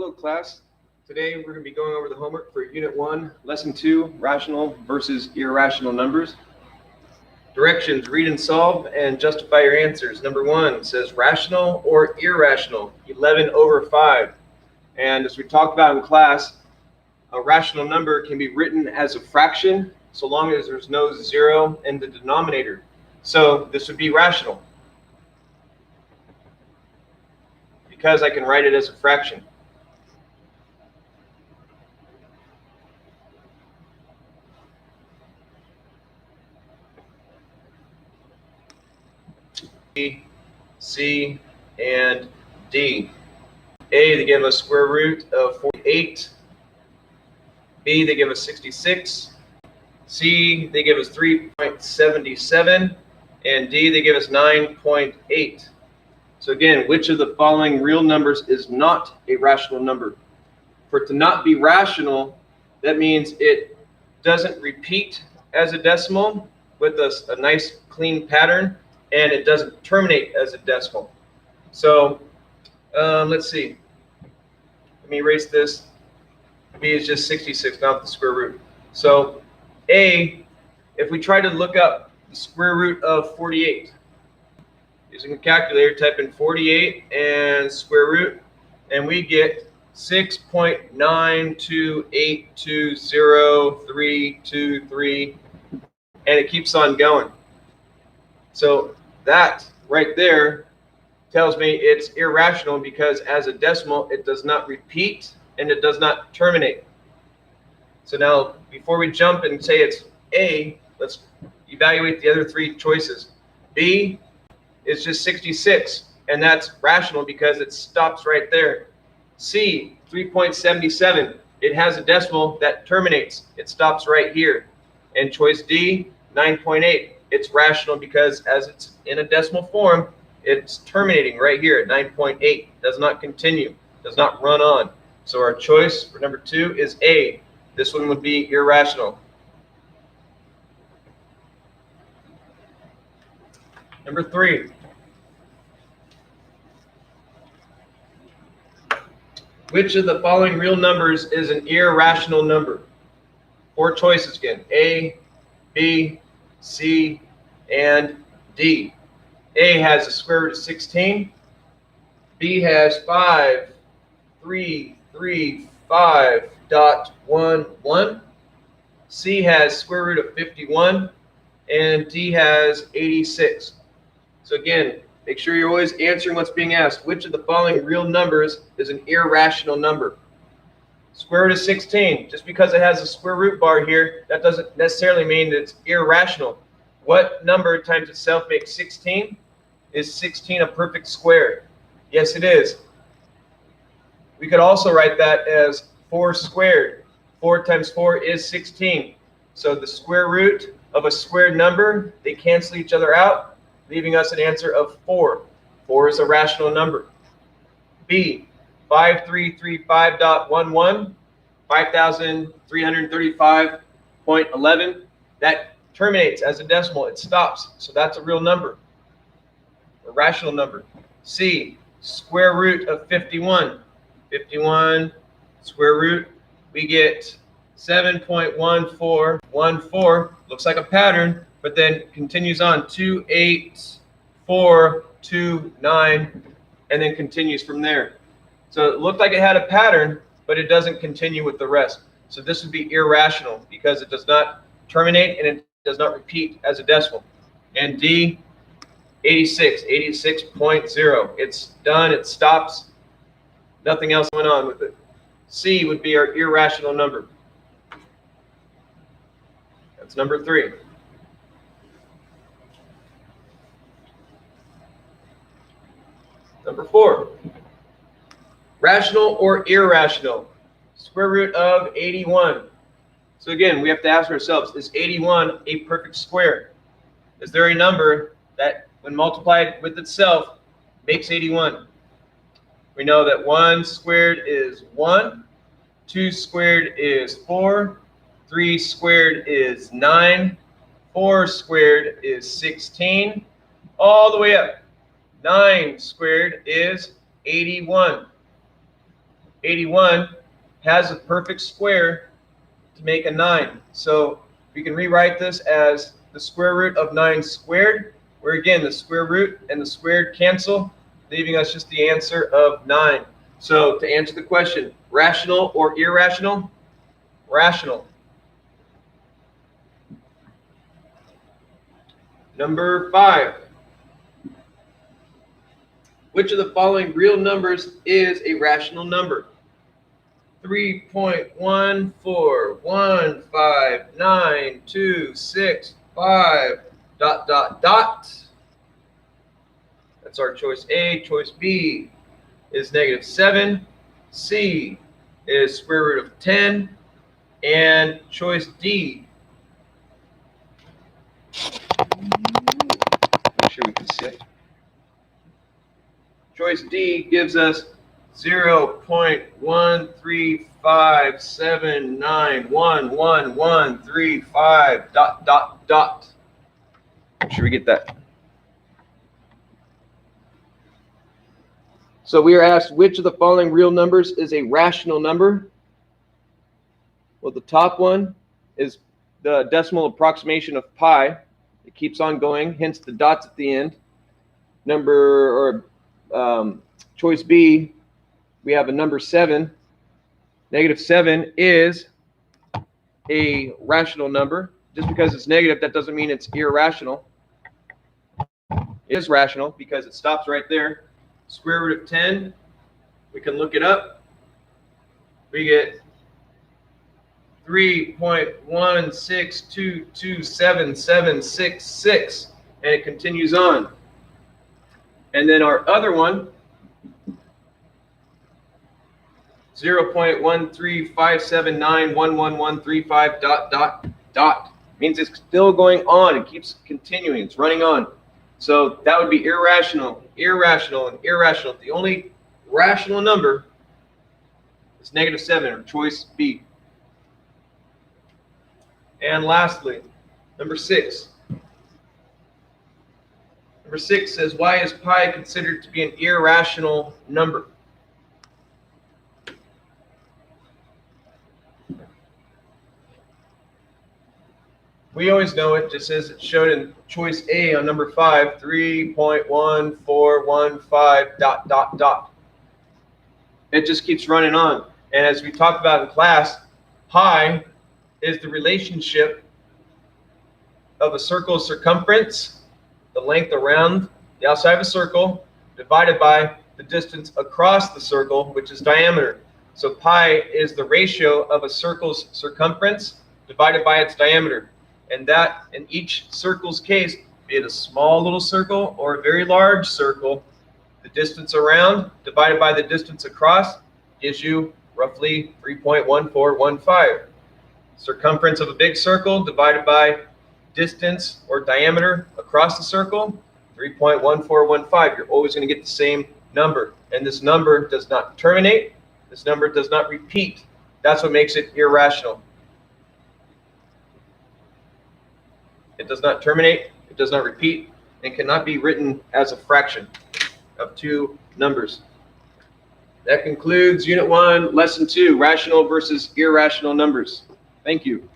Hello class. Today we're going to be going over the homework for Unit 1, Lesson 2, Rational versus Irrational Numbers. Directions: read and solve and justify your answers. Number 1 says rational or irrational, 11/5. And as we talked about in class, a rational number can be written as a fraction so long as there's no zero in the denominator. So this would be rational because I can write it as a fraction. B, C, and D. A, they give us square root of 48. B, they give us 66. C, they give us 3.77. And D, they give us 9.8. So again, which of the following real numbers is not a rational number? For it to not be rational, that means it doesn't repeat as a decimal with a nice clean pattern, and it doesn't terminate as a decimal. So let's see. Let me erase this. B is just 66, not the square root. So A, if we try to look up the square root of 48, using a calculator, type in 48 and square root, and we get 6.92820.323, and it keeps on going. So that right there tells me it's irrational because as a decimal it does not repeat and it does not terminate. So now before we jump and say it's A, let's evaluate the other three choices. B is just 66, and that's rational because it stops right there. C, 3.77, it has a decimal that terminates. It stops right here. And choice D, 9.8, it's rational because as it's in a decimal form, it's terminating right here at 9.8. Does not continue, does not run on. So our choice for number 2 is A. This one would be irrational. Number 3. Which of the following real numbers is an irrational number? 4 choices again. A, B, C, and D. A has a square root of 16. B has 5,335.11. C has square root of 51. And D has 86. So again, make sure you're always answering what's being asked. Which of the following real numbers is an irrational number? Square root of 16. Just because it has a square root bar here, that doesn't necessarily mean that it's irrational. What number times itself makes 16? Is 16 a perfect square? Yes, it is. We could also write that as 4 squared. 4 times 4 is 16. So the square root of a squared number, they cancel each other out, leaving us an answer of 4. 4 is a rational number. B, 5,335.11, 5,335.11. That terminates as a decimal. It stops. So that's a real number, a rational number. C, square root of 51. 51 square root, we get 7.1414. Looks like a pattern, but then continues on 28429, and then continues from there. So it looked like it had a pattern, but it doesn't continue with the rest. So this would be irrational because it does not terminate and it does not repeat as a decimal. And D, 86, 86.0. It's done, it stops, nothing else went on with it. C would be our irrational number. That's number 3. Number 4. Rational or irrational? Square root of 81. So again, we have to ask ourselves, is 81 a perfect square? Is there a number that, when multiplied with itself, makes 81? We know that 1 squared is 1, 2 squared is 4, 3 squared is 9, 4 squared is 16, all the way up. 9 squared is 81. 81 has a perfect square to make a 9. So we can rewrite this as the square root of 9 squared, where again the square root and the squared cancel, leaving us just the answer of 9. So to answer the question, rational or irrational? Rational. Number 5. Which of the following real numbers is a rational number? 3.1415926 dot dot dot. That's our choice A. Choice B is -7. C is square root of 10. And choice D. Make sure we can see it. Choice D gives us 0.135791135 dot dot dot. Make sure we get that. So we are asked which of the following real numbers is a rational number. Well, the top one is the decimal approximation of pi. It keeps on going, hence the dots at the end. Choice B, we have a number 7. -7 is a rational number. Just because it's negative, that doesn't mean it's irrational. It is rational because it stops right there. Square root of 10, we can look it up. We get 3.1622766, and it continues on. And then our other one, 0.13579111135 dot dot dot, means it's still going on. It keeps continuing. It's running on. So that would be irrational, irrational, and irrational. The only rational number is -7, or choice B. And lastly, number 6. Number 6 says, why is pi considered to be an irrational number? We always know it, just as it showed in choice A on number 5, 3.1415 dot dot dot. It just keeps running on. And as we talked about in class, pi is the relationship of a circle's circumference, the length around the outside of a circle, divided by the distance across the circle, which is diameter. So pi is the ratio of a circle's circumference divided by its diameter. And that, in each circle's case, be it a small little circle or a very large circle, the distance around divided by the distance across gives you roughly 3.1415. Circumference of a big circle divided by distance or diameter across the circle, 3.1415. You're always going to get the same number. And this number does not terminate. This number does not repeat. That's what makes it irrational. It does not terminate, it does not repeat, and cannot be written as a fraction of two numbers. That concludes Unit 1, Lesson 2, Rational versus Irrational Numbers. Thank you.